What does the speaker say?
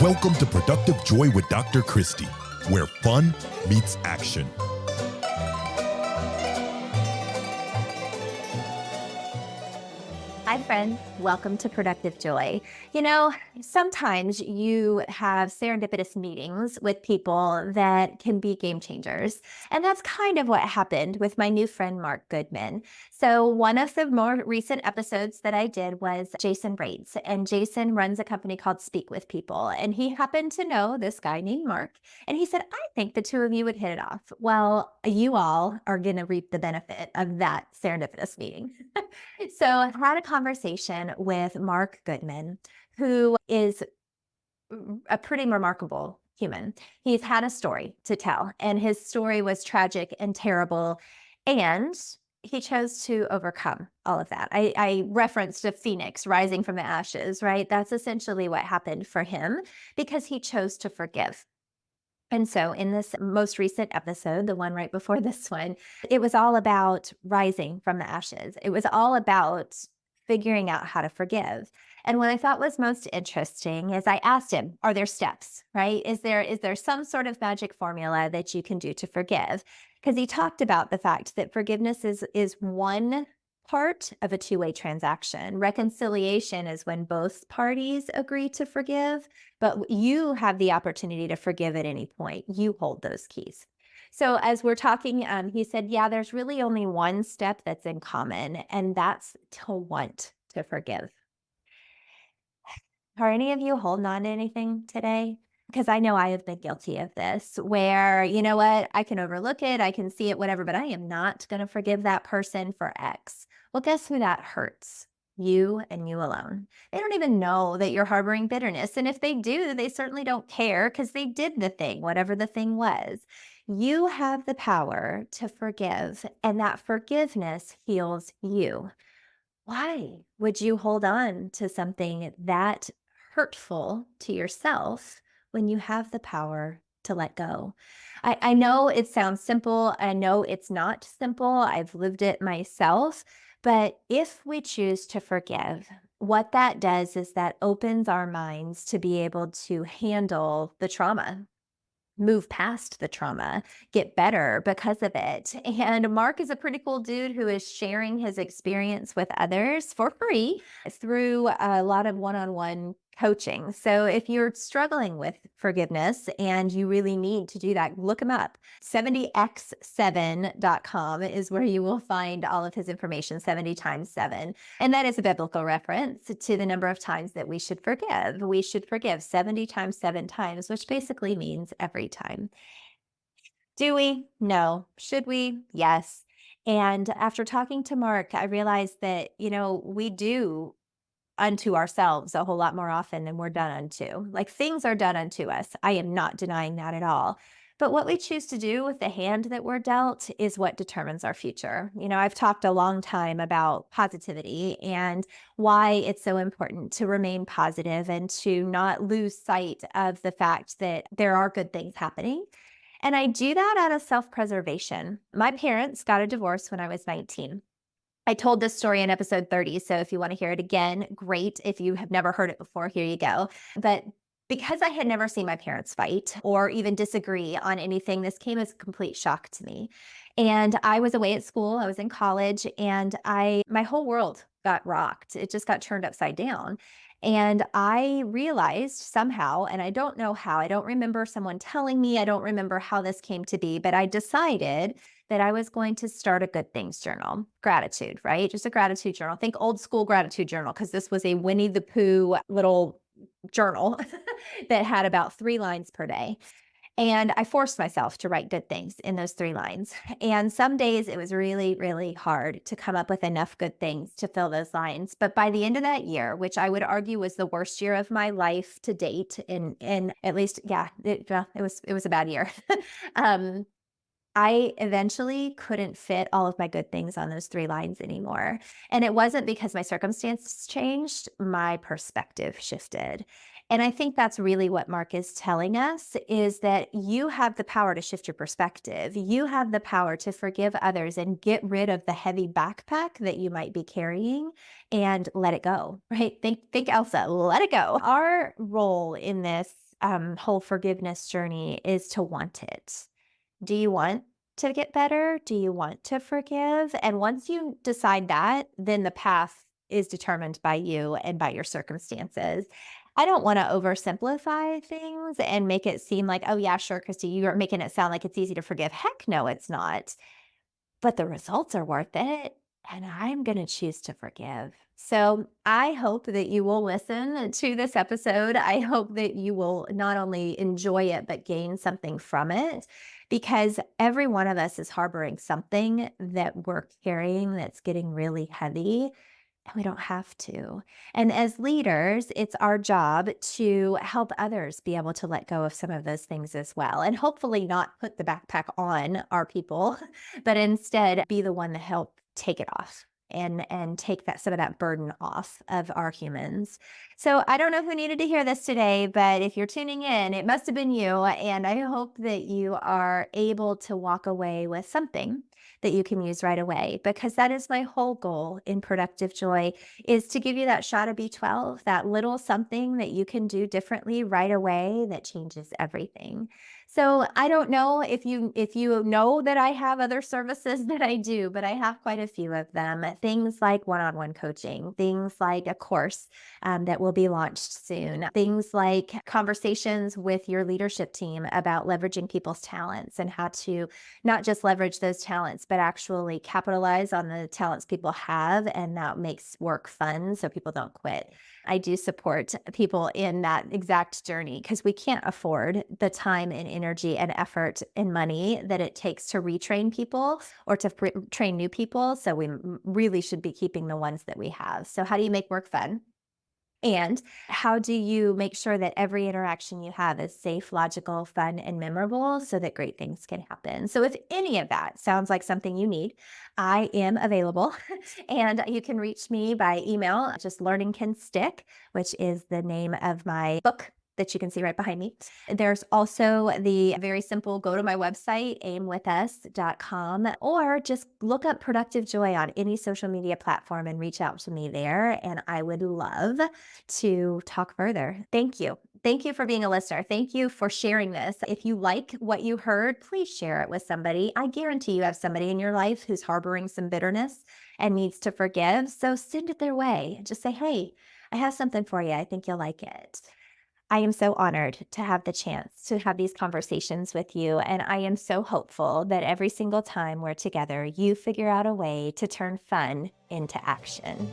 Welcome to Productive Joy with Dr. Christy, where fun meets action. Hi, friends. Welcome to Productive Joy. Sometimes you have serendipitous meetings with people that can be game changers. And that's kind of what happened with my new friend, Mark Goodman. So, one of the more recent episodes that I did was Jason Rates. And Jason runs a company called Speak with People. And he happened to know this guy named Mark. And he said, I think the two of you would hit it off. Well, you all are going to reap the benefit of that serendipitous meeting. So I had a conversation with Mark Goodman, who is a pretty remarkable human. He's had a story to tell, and his story was tragic and terrible. And he chose to overcome all of that. I referenced a phoenix rising from the ashes, right? That's essentially what happened for him because he chose to forgive. And so, in this most recent episode, the one right before this one, it was all about rising from the ashes. It was all about figuring out how to forgive. And what I thought was most interesting is I asked him, are there steps, right? Is there some sort of magic formula that you can do to forgive? Because he talked about the fact that forgiveness is one part of a two-way transaction. Reconciliation is when both parties agree to forgive, but you have the opportunity to forgive at any point. You hold those keys. So as we're talking, he said, yeah, there's really only one step that's in common, and that's to want to forgive. Are any of you holding on to anything today? Because I know I have been guilty of this, where, you know what, I can overlook it, I can see it, whatever, but I am not going to forgive that person for X. Well, guess who that hurts? You and you alone. They don't even know that you're harboring bitterness. And if they do, they certainly don't care because they did the thing, whatever the thing was. You have the power to forgive, and that forgiveness heals you. Why would you hold on to something that hurtful to yourself when you have the power to let go? I know it sounds simple. I know it's not simple. I've lived it myself. But if we choose to forgive, what that does is that opens our minds to be able to handle the trauma, move past the trauma, get better because of it. And Mark is a pretty cool dude who is sharing his experience with others for free through a lot of one-on-one coaching. So if you're struggling with forgiveness and you really need to do that, look him up. 70x7.com is where you will find all of his information, 70 times 7. And that is a biblical reference to the number of times that we should forgive. We should forgive 70 times 7 times, which basically means every time. Do we? No. Should we? Yes. And after talking to Mark, I realized that, we do unto ourselves a whole lot more often than we're done unto. Like things are done unto us. I am not denying that at all. But what we choose to do with the hand that we're dealt is what determines our future. I've talked a long time about positivity and why it's so important to remain positive and to not lose sight of the fact that there are good things happening. And I do that out of self preservation. My parents got a divorce when I was 19. I told this story in episode 30. So if you want to hear it again, great. If you have never heard it before, here you go. But because I had never seen my parents fight or even disagree on anything, this came as a complete shock to me. And I was away at school, I was in college, and my whole world got rocked. It just got turned upside down. And I realized somehow, and I don't know how, I don't remember someone telling me, I don't remember how this came to be, but I decided that I was going to start a good things journal. Gratitude, right? Just a gratitude journal. Think old school gratitude journal, because this was a Winnie the Pooh little journal that had about 3 lines per day. And I forced myself to write good things in those 3 lines. And some days it was really, really hard to come up with enough good things to fill those lines. But by the end of that year, which I would argue was the worst year of my life to date, in at least, yeah, it was a bad year. um, I eventually couldn't fit all of my good things on those 3 lines anymore. And it wasn't because my circumstances changed, my perspective shifted. And I think that's really what Mark is telling us is that you have the power to shift your perspective. You have the power to forgive others and get rid of the heavy backpack that you might be carrying and let it go, right? Think Elsa, let it go. Our role in this whole forgiveness journey is to want it. Do you want to get better? Do you want to forgive? And once you decide that, then the path is determined by you and by your circumstances. I don't want to oversimplify things and make it seem like, oh, yeah, sure, Christy, you're making it sound like it's easy to forgive. Heck no, it's not. But the results are worth it. And I'm going to choose to forgive. So I hope that you will listen to this episode. I hope that you will not only enjoy it, but gain something from it, because every one of us is harboring something that we're carrying that's getting really heavy. And we don't have to. And as leaders, it's our job to help others be able to let go of some of those things as well. And hopefully not put the backpack on our people, but instead be the one to help take it off and take that some of that burden off of our humans. So I don't know who needed to hear this today, but if you're tuning in, it must have been you. And I hope that you are able to walk away with something that you can use right away, because that is my whole goal in Productive Joy, is to give you that shot of B12, that little something that you can do differently right away that changes everything. So I don't know if you know that I have other services that I do, but I have quite a few of them. Things like one-on-one coaching, things like a course that will be launched soon, things like conversations with your leadership team about leveraging people's talents and how to not just leverage those talents, but actually capitalize on the talents people have. And that makes work fun so people don't quit. I do support people in that exact journey, because we can't afford the time and energy and effort and money that it takes to retrain people or to train new people. So we really should be keeping the ones that we have. So how do you make work fun? And how do you make sure that every interaction you have is safe, logical, fun, and memorable so that great things can happen? So, if any of that sounds like something you need, I am available. And you can reach me by email, just Learning Can Stick, which is the name of my book that you can see right behind me. There's also the very simple go to my website, aimwithus.com, or just look up Productive Joy on any social media platform and reach out to me there. And I would love to talk further. Thank you. Thank you for being a listener. Thank you for sharing this. If you like what you heard, please share it with somebody. I guarantee you have somebody in your life who's harboring some bitterness and needs to forgive. So send it their way. Just say, hey, I have something for you. I think you'll like it. I am so honored to have the chance to have these conversations with you. And I am so hopeful that every single time we're together, you figure out a way to turn fun into action.